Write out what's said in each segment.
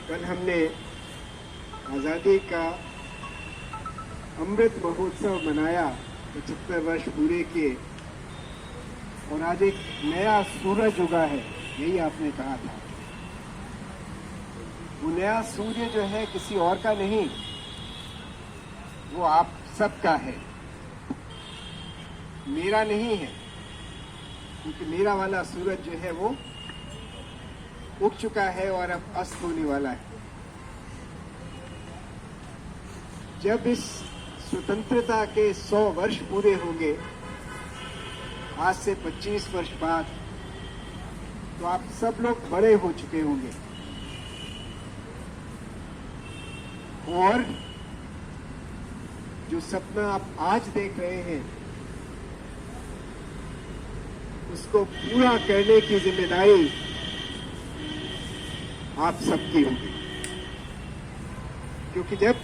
कल हमने आज़ादी का अमृत महोत्सव मनाया, 75 वर्ष पूरे किए और आज एक नया सूरज उगा है, यही आपने कहा था। वो नया सूर्य जो है किसी और का नहीं, वो आप सबका है, मेरा नहीं है, क्योंकि मेरा वाला सूरज जो है वो उग चुका है और अब अस्त होने वाला है। जब इस स्वतंत्रता के 100 वर्ष पूरे होंगे, आज से 25 वर्ष बाद, तो आप सब लोग बड़े हो चुके होंगे और जो सपना आप आज देख रहे हैं उसको पूरा करने की जिम्मेदारी आप सबकी होगी, क्योंकि जब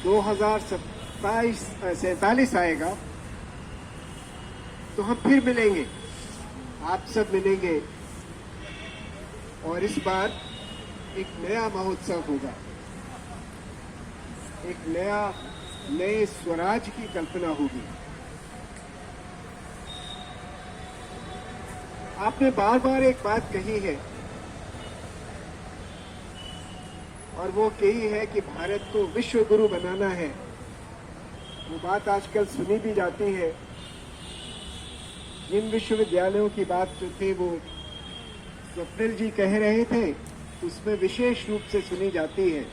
2047 आएगा तो हम फिर मिलेंगे, आप सब मिलेंगे और इस बार एक नया महोत्सव होगा, एक नए स्वराज की कल्पना होगी। आपने बार बार एक बात कही है और वो कही है कि भारत को विश्व गुरु बनाना है। वो बात आजकल सुनी भी जाती है। जिन विश्वविद्यालयों की बात जो थी वो स्वप्निल जी कह रहे थे, उसमें विशेष रूप से सुनी जाती है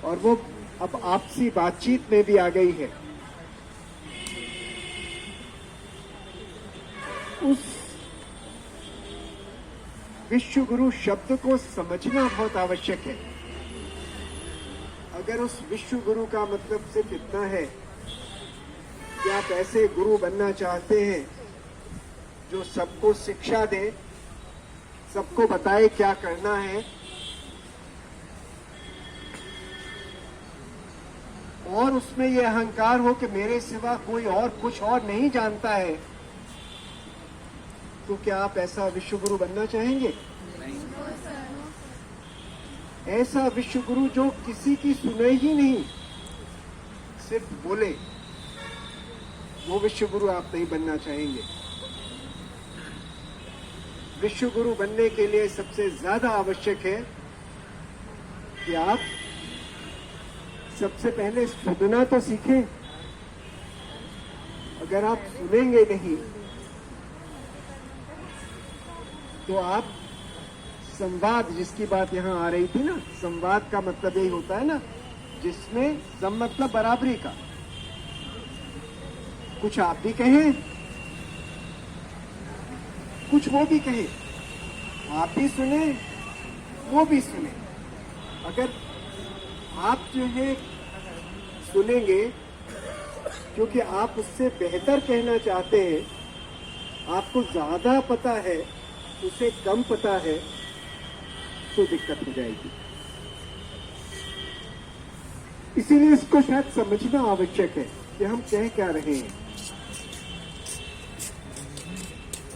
और वो अब आपसी बातचीत में भी आ गई है। उस विश्व गुरु शब्द को समझना बहुत आवश्यक है। अगर उस विश्व गुरु का मतलब सिर्फ इतना है कि आप ऐसे गुरु बनना चाहते हैं जो सबको शिक्षा दे, सबको बताए क्या करना है और उसमें यह अहंकार हो कि मेरे सिवा कोई और कुछ और नहीं जानता है, तो क्या आप ऐसा विश्व गुरु बनना चाहेंगे? नहीं। ऐसा विश्व गुरु जो किसी की सुने ही नहीं, सिर्फ बोले, वो विश्व गुरु आप नहीं बनना चाहेंगे। विश्व गुरु बनने के लिए सबसे ज्यादा आवश्यक है कि आप सबसे पहले सुनना तो सीखें। अगर आप सुनेंगे नहीं तो आप संवाद, जिसकी बात यहां आ रही थी ना, संवाद का मतलब यही होता है ना, जिसमें सम मतलब बराबरी का, कुछ आप भी कहें कुछ वो भी कहे, आप भी सुने वो भी सुने। अगर आप जो है सुनेंगे क्योंकि आप उससे बेहतर कहना चाहते हैं, आपको ज्यादा पता है उसे कम पता है, तो दिक्कत हो जाएगी। इसीलिए इसको शायद समझना आवश्यक है कि हम कह क्या रहे हैं।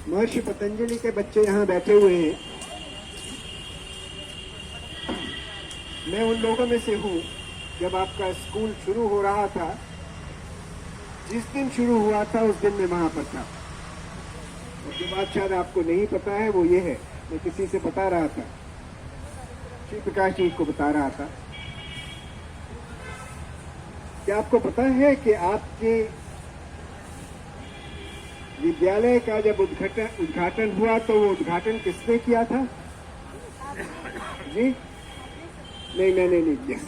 महर्षि पतंजलि के बच्चे यहां बैठे हुए हैं। मैं उन लोगों में से हूं, जब आपका स्कूल शुरू हो रहा था, जिस दिन शुरू हुआ था उस दिन मैं वहां पर था। और जो बात शायद आपको नहीं पता है वो ये है, मैं किसी से बता रहा था, श्री प्रकाश जी को बता रहा था, क्या आपको पता है कि आपके विद्यालय का जब उद्घाटन हुआ तो वो उद्घाटन किसने किया था? जी नहीं, मैंने नहीं किया।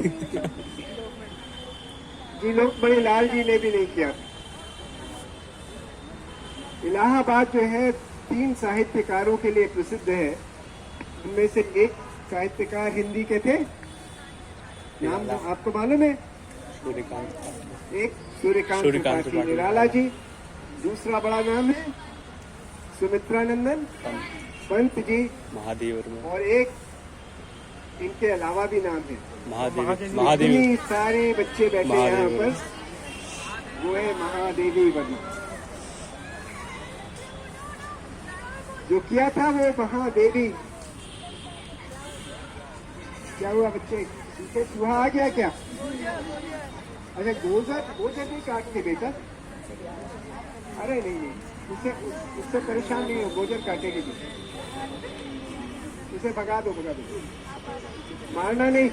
जी, लोकमणि लाल जी ने भी नहीं किया था। इलाहाबाद जो है 3 साहित्यकारों के लिए प्रसिद्ध है। उनमें से एक साहित्यकार हिंदी के थे, नाम आपको मालूम है? एक सूर्यकांत निराला जी, दूसरा बड़ा नाम है सुमित्रानंदन पंत जी, महादेव, और एक इनके अलावा भी नाम है महादेवी। सारे बच्चे बैठे यहाँ पर, वो है महादेवी वर्मा। जो किया था वो महादेवी। क्या हुआ बच्चे, पीछे चूहा आ गया क्या? अच्छा गोजर नहीं काटते बेटा। अरे नहीं, उससे परेशान नहीं हो, गोजर काटेगी भी। उसे भगा दो, मारना नहीं।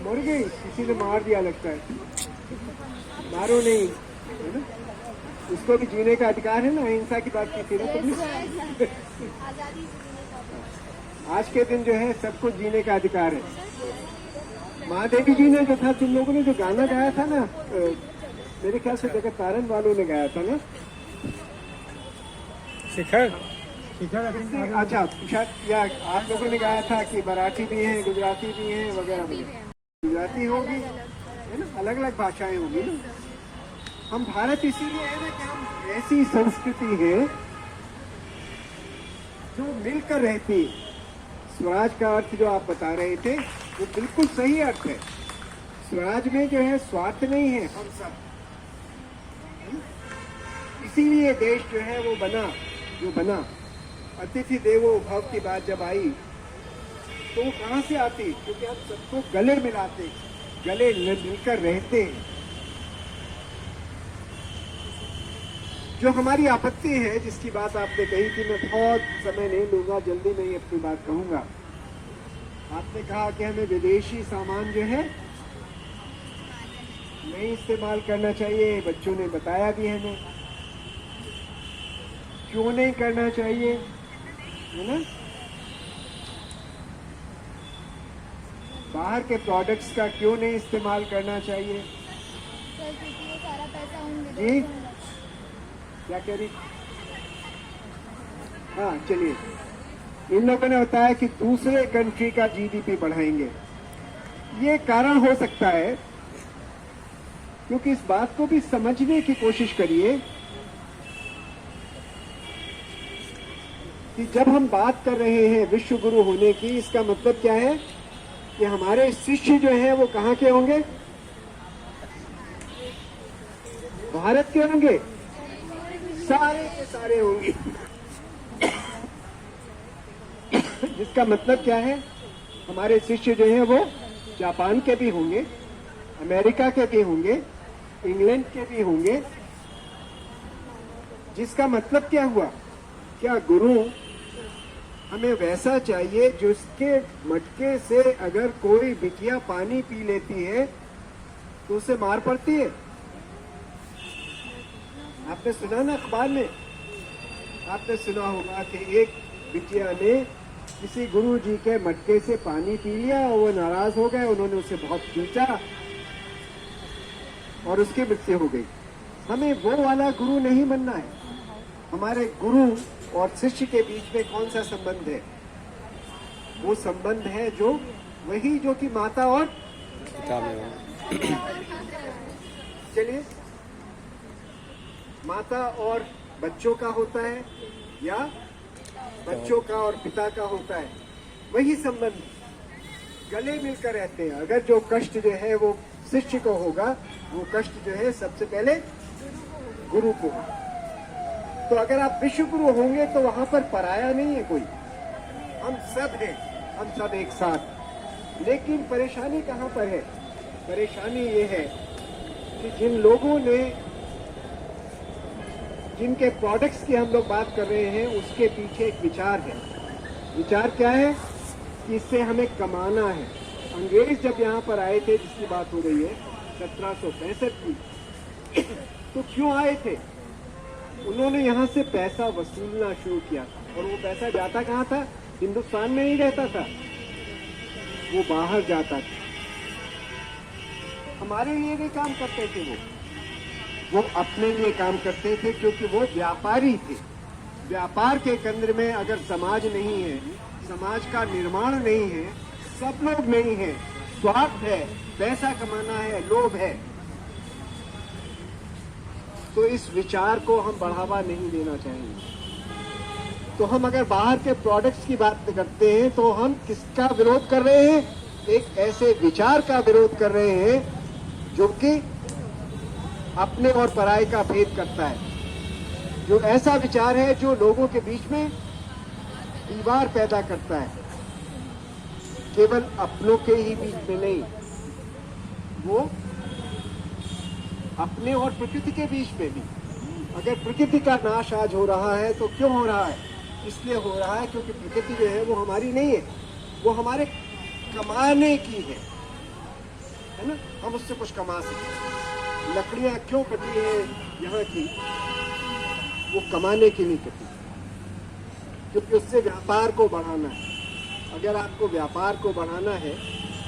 मर गई, किसी ने मार दिया लगता है। मारो नहीं, है ना? उसको भी जीने का अधिकार है ना, अहिंसा की बात की थी ना तुमने। आज के दिन जो है सबको जीने का अधिकार है। महादेवी जी ने जो था, तुम लोगों ने जो गाना गाया था ना, मेरे ख्याल से जगत तारण वालों ने गाया था ना, शिखर। अच्छा शायद, या आप लोगों ने गाया था कि मराठी भी हैं, गुजराती भी हैं वगैरह वगैरह। गुजराती होगी, है ना, अलग अलग भाषाएं होगी ना। हम भारत इसीलिए है ना कि हम ऐसी संस्कृति है जो मिलकर रहती है। स्वराज का अर्थ जो आप बता रहे थे वो बिल्कुल सही अर्थ है। स्वराज में जो है स्वार्थ नहीं है, हम सब, इसीलिए देश जो है वो बना। अतिथि देवो भव की बात जब आई तो वो कहां से आती? क्योंकि हम सबको गले मिलाते, गले मिलकर रहते हैं। जो हमारी आपत्ति है, जिसकी बात आपने कही थी, मैं बहुत समय नहीं लूंगा, जल्दी में ही अपनी बात कहूंगा। आपने कहा कि हमें विदेशी सामान जो है नहीं इस्तेमाल करना चाहिए। बच्चों ने बताया भी है हमें क्यों नहीं करना चाहिए, है ना? बाहर के प्रोडक्ट्स का क्यों नहीं इस्तेमाल करना चाहिए? जी क्या कह रही? हाँ चलिए, इन लोगों ने बताया कि दूसरे कंट्री का जीडीपी बढ़ाएंगे। ये कारण हो सकता है, क्योंकि इस बात को भी समझने की कोशिश करिए कि जब हम बात कर रहे हैं विश्व गुरु होने की, इसका मतलब क्या है कि हमारे शिष्य जो हैं वो कहाँ के होंगे? भारत के होंगे, सारे के सारे होंगे। जिसका मतलब क्या है, हमारे शिष्य जो हैं वो जापान के भी होंगे, अमेरिका के भी होंगे, इंग्लैंड के भी होंगे। जिसका मतलब क्या हुआ, क्या गुरु हमें वैसा चाहिए जिसके मटके से अगर कोई बिटिया पानी पी लेती है तो उसे मार पड़ती है? आपने सुना ना अखबार में, आपने सुना होगा कि एक बिटिया ने किसी गुरु जी के मटके से पानी पी लिया और वो नाराज हो गए, उन्होंने उसे बहुत खींचा और उसकी मृत्यु हो गई। हमें वो वाला गुरु नहीं बनना है। हमारे गुरु और शिष्य के बीच में कौन सा संबंध है? वो संबंध है जो वही जो कि माता और पिता में हो। चलिए, माता और बच्चों का होता है या बच्चों का और पिता का होता है, वही संबंध। गले मिलकर रहते हैं। अगर जो कष्ट जो है वो शिष्य को होगा, वो कष्ट जो है सबसे पहले गुरु को होगा। तो अगर आप विश्व गुरु होंगे तो वहां पर पराया नहीं है कोई, हम सब हैं, हम सब एक साथ। लेकिन परेशानी कहां पर है? परेशानी ये है कि जिन लोगों ने, जिनके प्रोडक्ट्स की हम लोग बात कर रहे हैं, उसके पीछे एक विचार है। विचार क्या है कि इससे हमें कमाना है। अंग्रेज जब यहाँ पर आए थे, जिसकी बात हो रही है 1765 की, तो क्यों आए थे? उन्होंने यहाँ से पैसा वसूलना शुरू किया था। और वो पैसा जाता कहाँ था? हिंदुस्तान में नहीं रहता था, वो बाहर जाता था। हमारे लिए नहीं काम करते थे वो अपने लिए काम करते थे, क्योंकि वो व्यापारी थे। व्यापार के केंद्र में अगर समाज नहीं है, समाज का निर्माण नहीं है, सब लोग नहीं है, स्वार्थ है, पैसा कमाना है, लोभ है, तो इस विचार को हम बढ़ावा नहीं देना चाहिए। तो हम अगर बाहर के प्रोडक्ट्स की बात करते हैं तो हम किसका विरोध कर रहे हैं? एक ऐसे विचार का विरोध कर रहे हैं जो कि अपने और पराये का भेद करता है। जो ऐसा विचार है जो लोगों के बीच में दीवार पैदा करता है, केवल अपनों के ही बीच में नहीं, वो अपने और प्रकृति के बीच में भी। अगर प्रकृति का नाश आज हो रहा है तो क्यों हो रहा है? इसलिए हो रहा है क्योंकि प्रकृति जो है वो हमारी नहीं है, वो हमारे कमाने की है ना। हम उससे कुछ कमा सकते। लकड़ियां क्यों कटी है यहाँ की? वो कमाने के लिए कटी, क्योंकि उससे व्यापार को बढ़ाना है। अगर आपको व्यापार को बढ़ाना है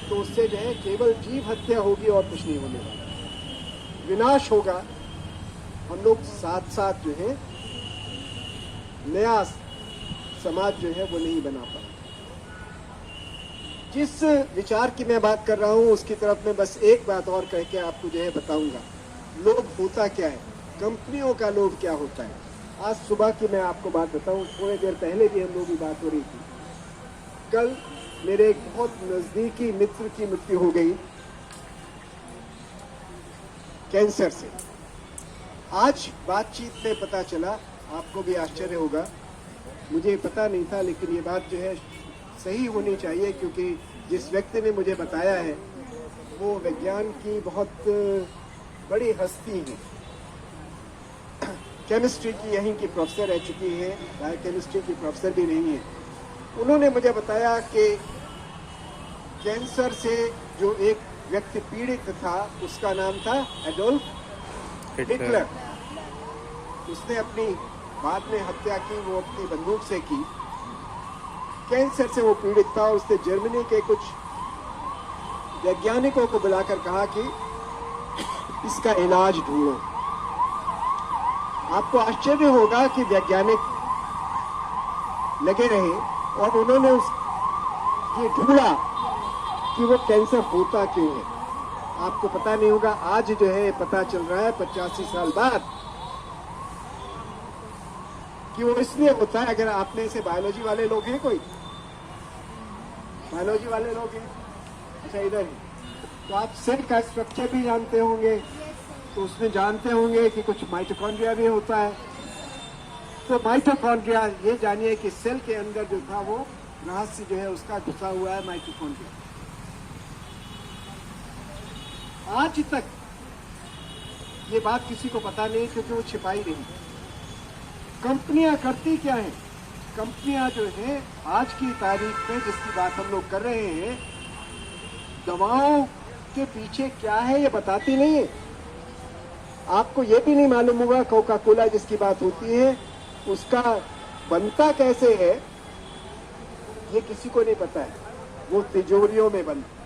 तो उससे जो है केवल जीव हत्या होगी और कुछ नहीं होने वाला, विनाश होगा। हम लोग साथ साथ जो है नया समाज जो है वो नहीं बना पाए। जिस विचार की मैं बात कर रहा हूं उसकी तरफ मैं बस एक बात और कह के आपको जो है बताऊंगा। लोभ होता क्या है, कंपनियों का लोभ क्या होता है। आज सुबह की मैं आपको बात बताऊं, थोड़ी देर पहले भी हम लोग की बात हो रही थी। कल मेरे एक बहुत नजदीकी मित्र की मृत्यु हो गई कैंसर से। आज बातचीत में पता चला, आपको भी आश्चर्य होगा, मुझे पता नहीं था, लेकिन ये बात जो है सही होनी चाहिए, क्योंकि जिस व्यक्ति ने मुझे बताया है वो विज्ञान की बहुत बड़ी हस्ती है। केमिस्ट्री की यहीं की प्रोफेसर रह चुकी है, बायोकेमिस्ट्री की प्रोफेसर भी नहीं है। उन्होंने मुझे बताया कि कैंसर से जो एक व्यक्ति पीड़ित था उसका नाम था एडोल्फ हिटलर। उसने अपनी बाद में हत्या की, वो अपनी बंदूक से की। कैंसर से वो पीड़ित था और उसने जर्मनी के कुछ वैज्ञानिकों को बुलाकर कहा कि इसका इलाज ढूंढो। आपको आश्चर्य होगा कि वैज्ञानिक लगे रहे और उन्होंने ये ढूंढा कि वो कैंसर होता क्यों है। आपको पता नहीं होगा, आज जो है पता चल रहा है 85 साल बाद कि वो इसलिए होता है। अगर आप में से बायोलॉजी वाले लोग हैं, कोई बायोलॉजी वाले लोग हैं, अच्छा इधर है, तो आप सेल का स्ट्रक्चर भी जानते होंगे, तो उसमें जानते होंगे कि कुछ माइटोकॉन्ड्रिया भी होता है। तो माइटोकॉन्ड्रिया, ये जानिए कि सेल के अंदर जो था वो रहस्य जो है उसका घुसा हुआ है माइटोकॉन्ड्रिया। आज तक ये बात किसी को पता नहीं, क्योंकि वो छिपाई रही। कंपनियां करती क्या है? कंपनियां जो है आज की तारीख में जिसकी बात हम लोग कर रहे हैं, दवाओं के पीछे क्या है ये बताती नहीं है। आपको ये भी नहीं मालूम होगा कोका कोला जिसकी बात होती है उसका बनता कैसे है, ये किसी को नहीं पता है। वो तिजोरियों में बनता।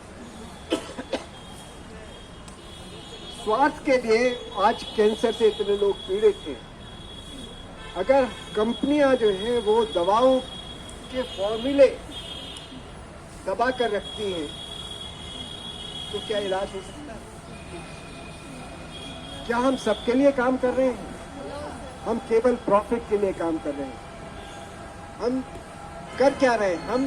स्वार्थ के लिए आज कैंसर से इतने लोग पीड़ित हैं। अगर कंपनियां जो हैं वो दवाओं के फॉर्मूले दबा कर रखती हैं तो क्या इलाज हो सकता है? क्या हम सबके लिए काम कर रहे हैं? हम केवल प्रॉफिट के लिए काम कर रहे हैं। हम कर क्या रहे हैं? हम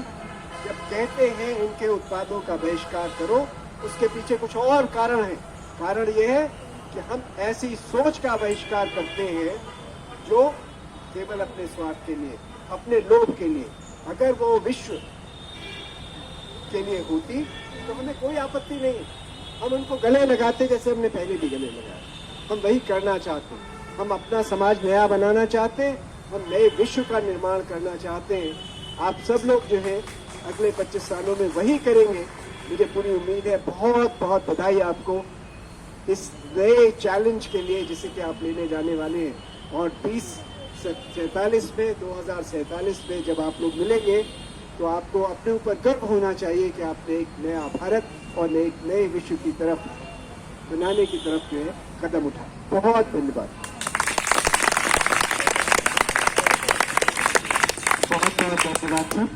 जब कहते हैं उनके उत्पादों का बहिष्कार करो, उसके पीछे कुछ और कारण है। कारण यह है कि हम ऐसी सोच का बहिष्कार करते हैं जो केवल अपने स्वार्थ के लिए, अपने लोभ के लिए। अगर वो विश्व के लिए होती तो हमें कोई आपत्ति नहीं। हम उनको गले लगाते जैसे हमने पहले भी गले लगाया। हम वही करना चाहते हैं। हम अपना समाज नया बनाना चाहते हैं। हम नए विश्व का निर्माण करना चाहते हैं। आप सब लोग जो है अगले 25 सालों में वही करेंगे, मुझे पूरी उम्मीद है। बहुत बहुत बधाई आपको इस नए चैलेंज के लिए जिसे कि आप लेने जाने वाले हैं। और 2047 में जब आप लोग मिलेंगे तो आपको अपने ऊपर गर्व होना चाहिए कि आपने एक नया भारत और एक नए विश्व की तरफ बनाने की तरफ जो है कदम उठाए। बहुत धन्यवाद। बहुत बहुत धन्यवाद सर।